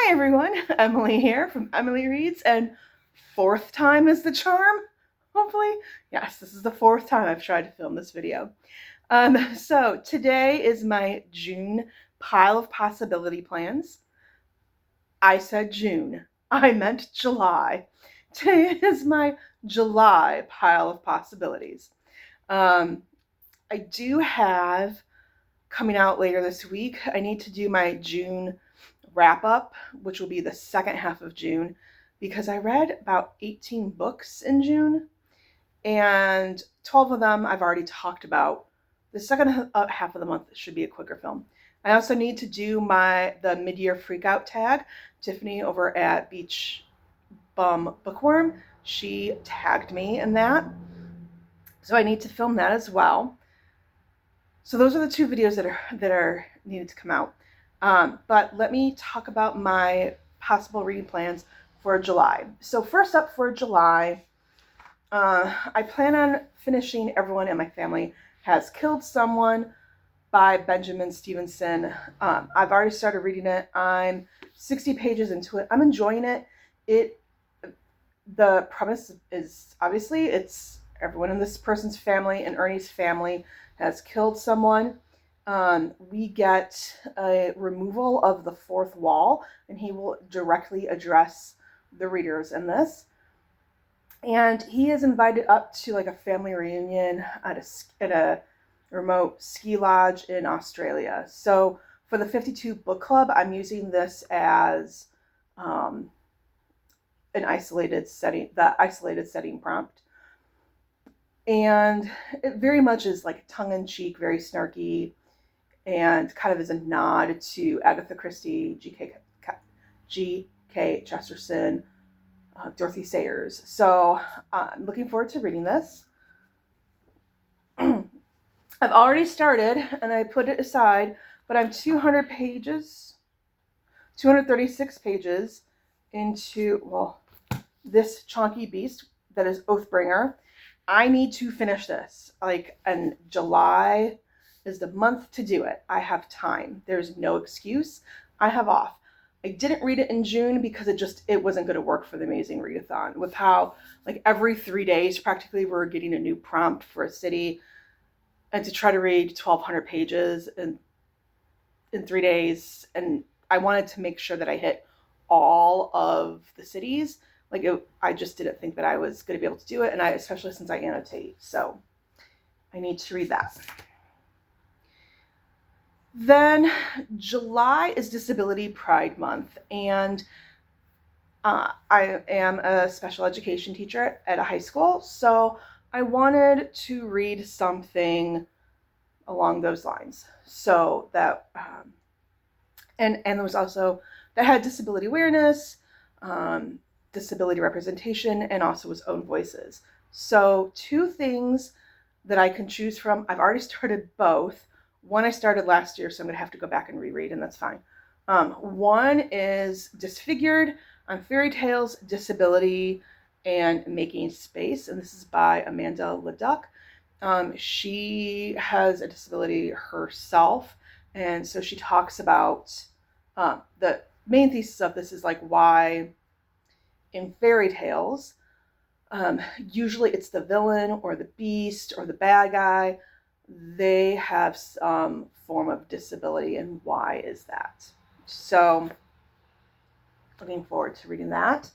Hi everyone, Emily here from Emily Reads, and fourth time is the charm, hopefully. Yes, this is the fourth time I've tried to film this video. So today is my June pile of possibility plans. I said June, I meant July. Today is my July pile of possibilities. I do have coming out later this week, I need to do my June wrap up, which will be the second half of June, because I read about 18 books in June, and 12 of them I've already talked about. The second half of the month should be a quicker film. I also need to do the mid-year freakout tag. Tiffany over at Beach Bum Bookworm, she tagged me in that. So I need to film that as well. So those are the two videos that are needed to come out. But let me talk about my possible reading plans for July. So first up for July, I plan on finishing Everyone in My Family Has Killed Someone by Benjamin Stevenson. I've already started reading it. I'm 60 pages into it. I'm enjoying it. The premise is obviously it's everyone in this person's family and Ernie's family has killed someone. We get a removal of the fourth wall, and he will directly address the readers in this. And he is invited up to like a family reunion at a remote ski lodge in Australia. So for the 52 book club, I'm using this as an isolated setting, the isolated setting prompt. And it very much is like tongue-in-cheek, very snarky, and kind of is a nod to Agatha Christie, G.K. Chesterton, Dorothy Sayers. So I'm looking forward to reading this. I've already started, and I put it aside, but I'm 236 pages into, well, this chonky beast that is Oathbringer. I need to finish this. And July is the month to do it. I have time. There's no excuse. I have off. I didn't read it in June because it wasn't going to work for the Amazing Readathon, with how every 3 days practically we're getting a new prompt for a city, and to try to read 1,200 pages in 3 days. And I wanted to make sure that I hit all of the cities. I just didn't think that I was going to be able to do it, and especially since I annotate. So I need to read that. Then July is Disability Pride Month, and I am a special education teacher at a high school, so I wanted to read something along those lines. So that, and there was also, that had disability awareness, disability representation, and also his own voices. So 2 things that I can choose from. I've already started both. One I started last year, so I'm going to have to go back and reread, and that's fine. One is Disfigured on Fairy Tales, Disability, and Making Space, and this is by Amanda Leduc. She has a disability herself, and so she talks about the main thesis of this is why in fairy tales, usually it's the villain or the beast or the bad guy. They have some form of disability, and why is that? So looking forward to reading that.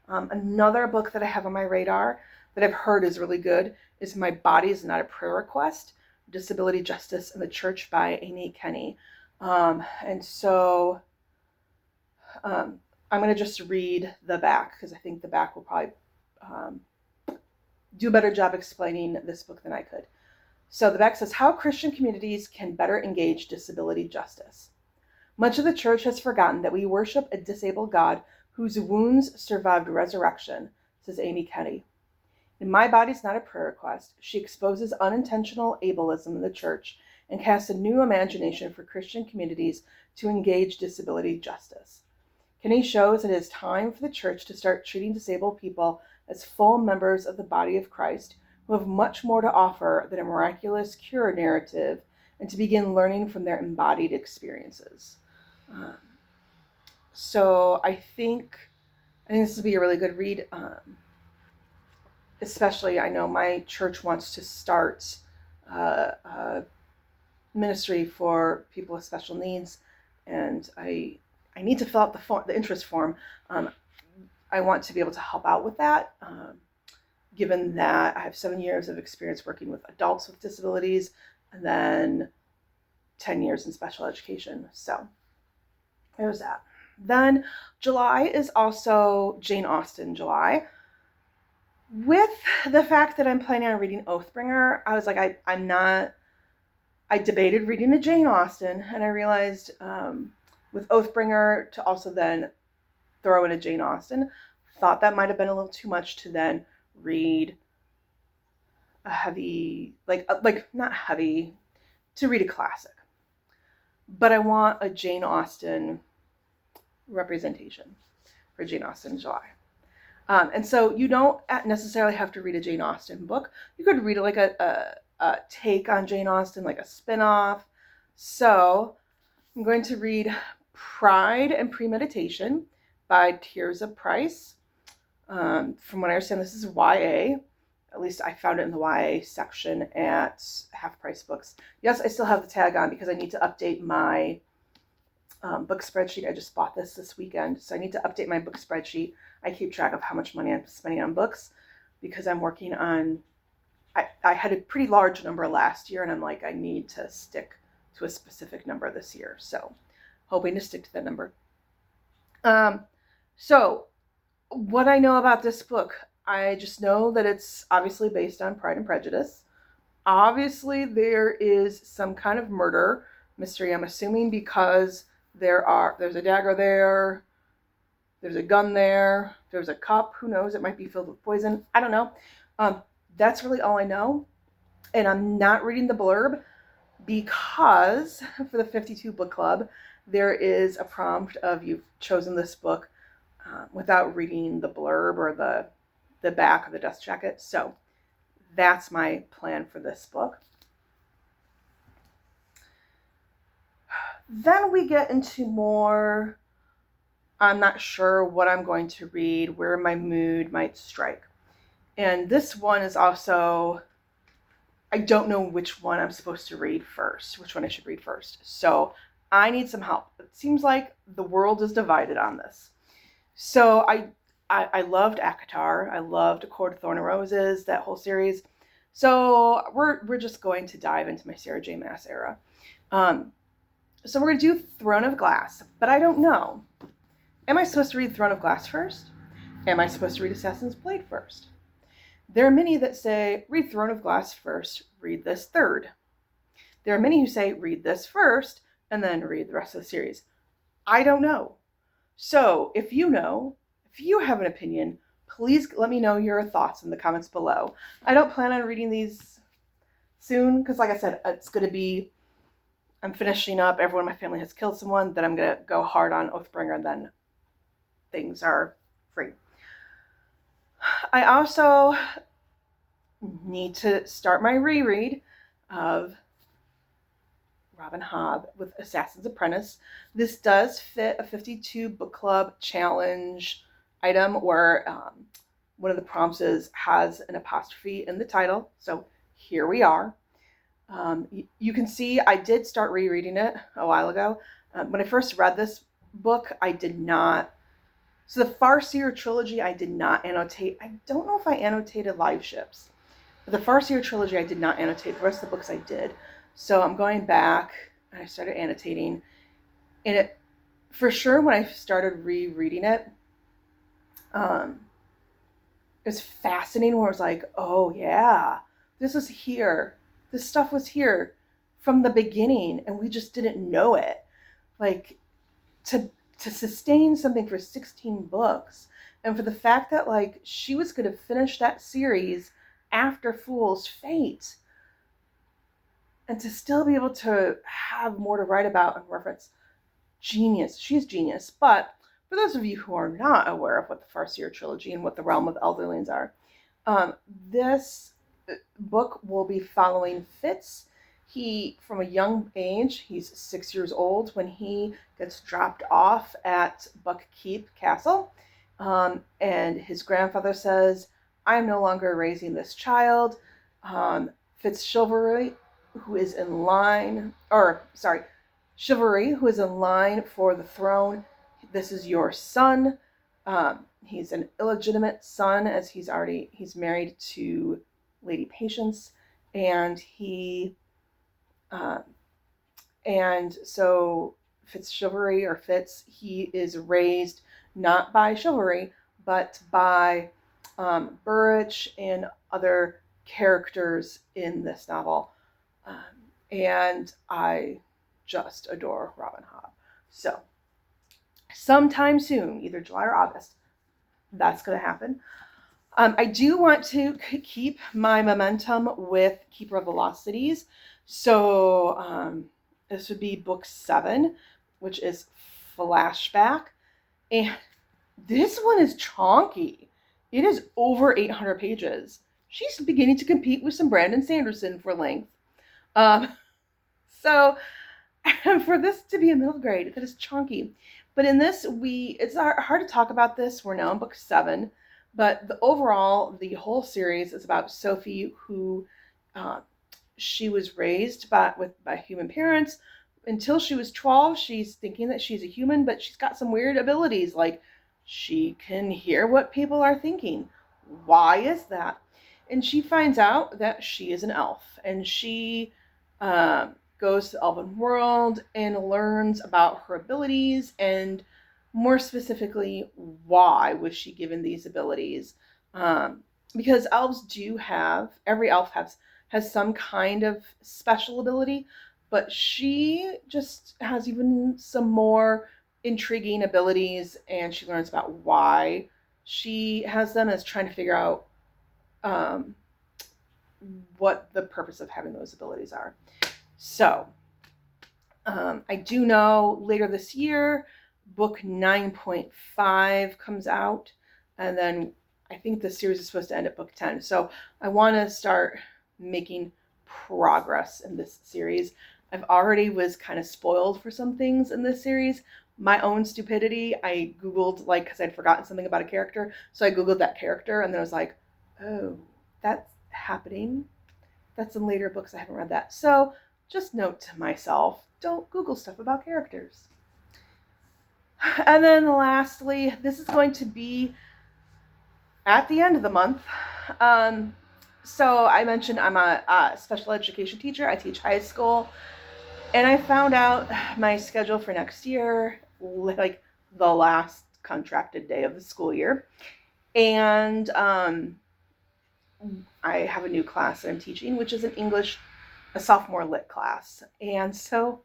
Another book that I have on my radar that I've heard is really good is My Body is Not a Prayer Request, Disability Justice in the Church by Amy Kenny. And so I'm going to just read the back, because I think the back will probably do a better job explaining this book than I could. So the back says, How Christian Communities Can Better Engage Disability Justice. Much of the church has forgotten that we worship a disabled God whose wounds survived resurrection, says Amy Kenny. In My Body's Not a Prayer Request, she exposes unintentional ableism in the church and casts a new imagination for Christian communities to engage disability justice. Kenny shows it is time for the church to start treating disabled people as full members of the body of Christ, who have much more to offer than a miraculous cure narrative, and to begin learning from their embodied experiences. So I think this would be a really good read. Especially, I know my church wants to start a ministry for people with special needs, and I need to fill out the interest form. I want to be able to help out with that, given that I have 7 years of experience working with adults with disabilities, and then 10 years in special education. So there's that. Then July is also Jane Austen July. With the fact that I'm planning on reading Oathbringer, I was like, I debated reading a Jane Austen, and I realized with Oathbringer to also then throw in a Jane Austen, thought that might have been a little too much to then read a heavy, like not heavy, to read a classic. But I want a Jane Austen representation for Jane Austen July. And so you don't necessarily have to read a Jane Austen book. You could read like a take on Jane Austen, like a spin-off. So I'm going to read Pride and Premeditation by Tirzah Price. From what I understand, this is YA. At least I found it in the YA section at Half Price Books. Yes, I still have the tag on because I need to update my book spreadsheet. I just bought this weekend, so I need to update my book spreadsheet. I keep track of how much money I'm spending on books because I'm working on, I had a pretty large number last year, and I'm like, I need to stick to a specific number this year. So hoping to stick to that number. So what I know about this book, I just know that it's obviously based on Pride and Prejudice. Obviously there is some kind of murder mystery, I'm assuming, because there's a dagger there, there's a gun there, there's a cup, who knows, it might be filled with poison, I don't know. That's really all I know, and I'm not reading the blurb because for the 52 book club, there is a prompt of you've chosen this book without reading the blurb or the back of the dust jacket. So that's my plan for this book. Then we get into more, I'm not sure what I'm going to read, where my mood might strike. And this one is also, I don't know which one I'm supposed to read first, which one I should read first. So I need some help. It seems like the world is divided on this. So I loved ACOTAR. I loved A Court of Thorn and Roses, that whole series. So we're just going to dive into my Sarah J. Maas era. So we're going to do Throne of Glass, but I don't know. Am I supposed to read Throne of Glass first? Am I supposed to read Assassin's Blade first? There are many that say, read Throne of Glass first, read this third. There are many who say, read this first, and then read the rest of the series. I don't know. So if you know, if you have an opinion, please let me know your thoughts in the comments below. I don't plan on reading these soon, because like I said, it's going to be, I'm finishing up, everyone in my family has killed someone, then I'm going to go hard on Oathbringer, and then things are free. I also need to start my reread of Robin Hobb with Assassin's Apprentice. This does fit a 52 book club challenge item where one of the prompts has an apostrophe in the title. So here we are. You can see I did start rereading it a while ago. When I first read this book, I did not. So the Farseer trilogy, I did not annotate. I don't know if I annotated Live Ships. But the Farseer trilogy, I did not annotate. The rest of the books I did. So I'm going back and I started annotating. And it, for sure, when I started rereading it, it was fascinating where I was like, oh yeah, this was here. This stuff was here from the beginning and we just didn't know it. Like, to sustain something for 16 books, and for the fact that like she was going to finish that series after Fool's Fate, and to still be able to have more to write about and reference, genius. She's genius. But for those of you who are not aware of what the Farseer trilogy and what the Realm of Elderlings are, this book will be following Fitz. he, from a young age, he's 6 years old when he gets dropped off at Buckkeep Castle. And his grandfather says, I'm no longer raising this child. Fitzchivalry, who is in line, or sorry, Chivalry, who is in line for the throne, this is your son. He's an illegitimate son, as he's married to Lady Patience, and and so Fitzchivalry, or Fitz, he is raised not by chivalry, but by Burrich and other characters in this novel. And I just adore Robin Hobb. So, sometime soon, either July or August, that's going to happen. I do want to keep my momentum with Keeper of the Lost Cities. So, this would be book 7, which is Flashback. And this one is chonky. It is over 800 pages. She's beginning to compete with some Brandon Sanderson for length. So for this to be a middle grade, that is chonky. But in this, it's hard to talk about this. We're now in book 7. But the whole series is about Sophie, who she was raised by human parents. Until she was 12, she's thinking that she's a human, but she's got some weird abilities, like she can hear what people are thinking. Why is that? And she finds out that she is an elf, and she goes to the elven world and learns about her abilities, and more specifically, why was she given these abilities? Because elves every elf has some kind of special ability, but she just has even some more intriguing abilities, and she learns about why she has them, as trying to figure out what the purpose of having those abilities are. So, I do know later this year, book 9.5 comes out, and then I think the series is supposed to end at book 10. So I want to start making progress in this series. I've already was kind of spoiled for some things in this series. My own stupidity, I Googled, because I'd forgotten something about a character, so I Googled that character, and then I was like, oh, that's happening. That's in later books. I haven't read that. So just note to myself, don't Google stuff about characters. And then lastly, this is going to be at the end of the month. So I mentioned I'm a special education teacher. I teach high school. And I found out my schedule for next year, like the last contracted day of the school year. And I have a new class that I'm teaching, which is a sophomore lit class. And so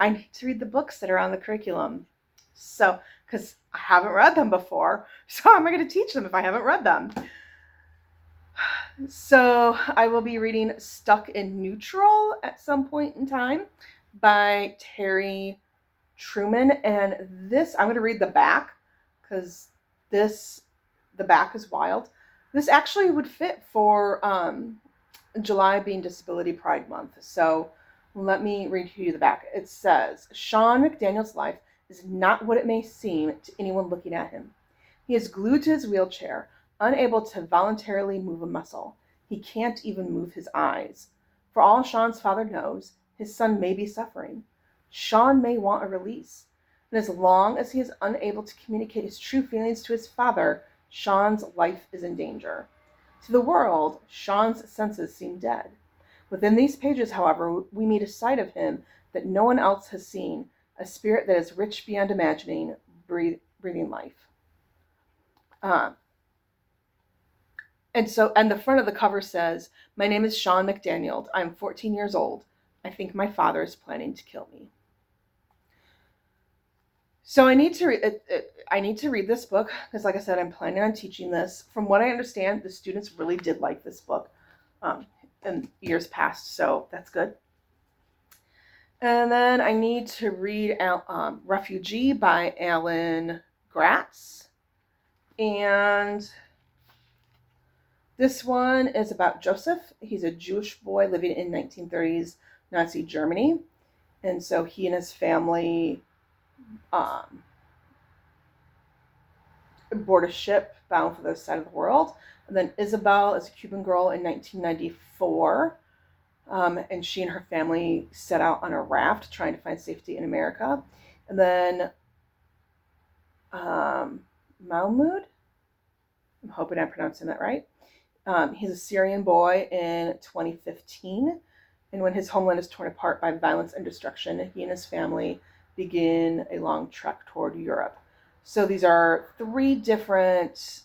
I need to read the books that are on the curriculum. So, because I haven't read them before, so how am I going to teach them if I haven't read them? So I will be reading Stuck in Neutral at some point in time by Terry Truman. And this, I'm going to read the back, because the back is wild. This actually would fit for July being Disability Pride Month. So let me read you the back. It says, Sean McDaniel's life is not what it may seem to anyone looking at him. He is glued to his wheelchair, unable to voluntarily move a muscle. He can't even move his eyes. For all Sean's father knows, his son may be suffering. Sean may want a release. And as long as he is unable to communicate his true feelings to his father, Sean's life is in danger. To the world, Sean's senses seem dead. Within these pages, however, we meet a side of him that no one else has seen, a spirit that is rich beyond imagining, breathing life. And the front of the cover says, my name is Sean McDaniel. I'm 14 years old. I think my father is planning to kill me. So I need to read this book, because like I said, I'm planning on teaching this. From what I understand, the students really did like this book in years past, so that's good. And then I need to read out Refugee by Alan Gratz. And this one is about Joseph. He's a Jewish boy living in 1930s Nazi Germany. And so he and his family board a ship bound for the side of the world. And then Isabel is a Cuban girl in 1994. And she and her family set out on a raft trying to find safety in America. And then Mahmoud, I'm hoping I'm pronouncing that right. He's a Syrian boy in 2015. And when his homeland is torn apart by violence and destruction, he and his family begin a long trek toward Europe. So these are 3 different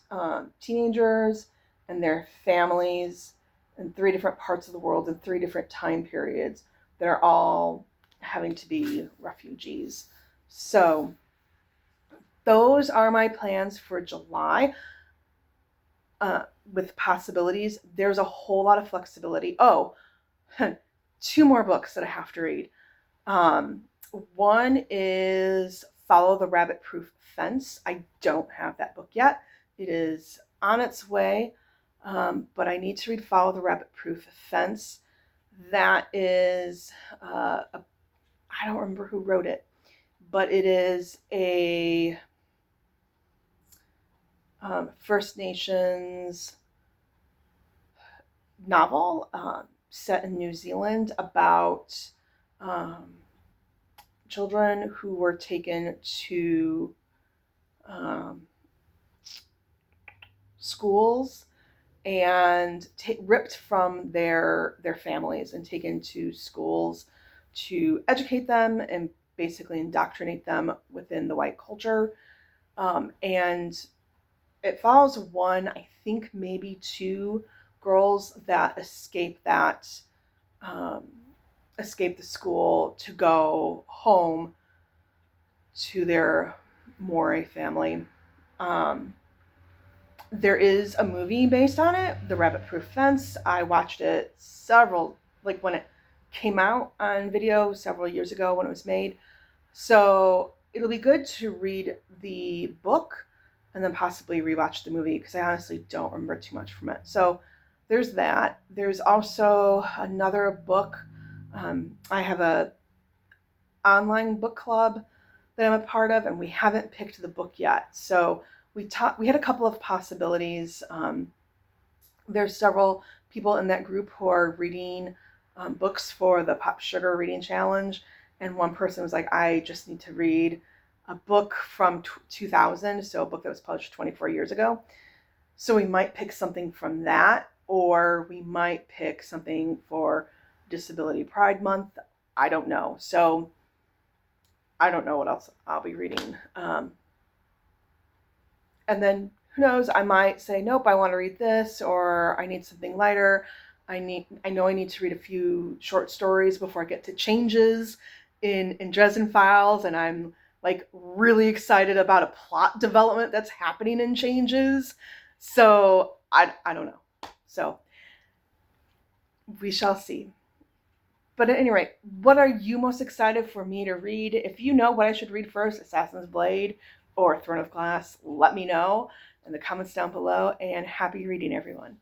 teenagers and their families in 3 different parts of the world in 3 different time periods that are all having to be refugees. So those are my plans for July. With possibilities, there's a whole lot of flexibility. Oh, 2 more books that I have to read. One is Follow the Rabbit Proof Fence. I don't have that book yet. It is on its way, but I need to read Follow the Rabbit Proof Fence. That is, I don't remember who wrote it, but it is a First Nations novel set in New Zealand about children who were taken to schools and ripped from their families and taken to schools to educate them and basically indoctrinate them within the white culture. And it follows 1, I think maybe 2 girls that escape the school to go home to their Moray family. There is a movie based on it, The Rabbit Proof Fence. I watched it when it came out on video several years ago when it was made. So it'll be good to read the book and then possibly rewatch the movie because I honestly don't remember too much from it. So there's that. There's also another book. I have a online book club that I'm a part of, and we haven't picked the book yet. So we had a couple of possibilities. There's several people in that group who are reading books for the Pop Sugar Reading Challenge, and one person was like, I just need to read a book from 2000, so a book that was published 24 years ago. So we might pick something from that, or we might pick something for Disability Pride Month. I don't know. So I don't know what else I'll be reading. And then who knows, I might say, nope, I want to read this, or I need something lighter. I know I need to read a few short stories before I get to Changes in Dresden Files, and I'm like really excited about a plot development that's happening in Changes. So I don't know. So we shall see. But at any rate, what are you most excited for me to read? If you know what I should read first, Assassin's Blade or Throne of Glass, let me know in the comments down below, and happy reading, everyone.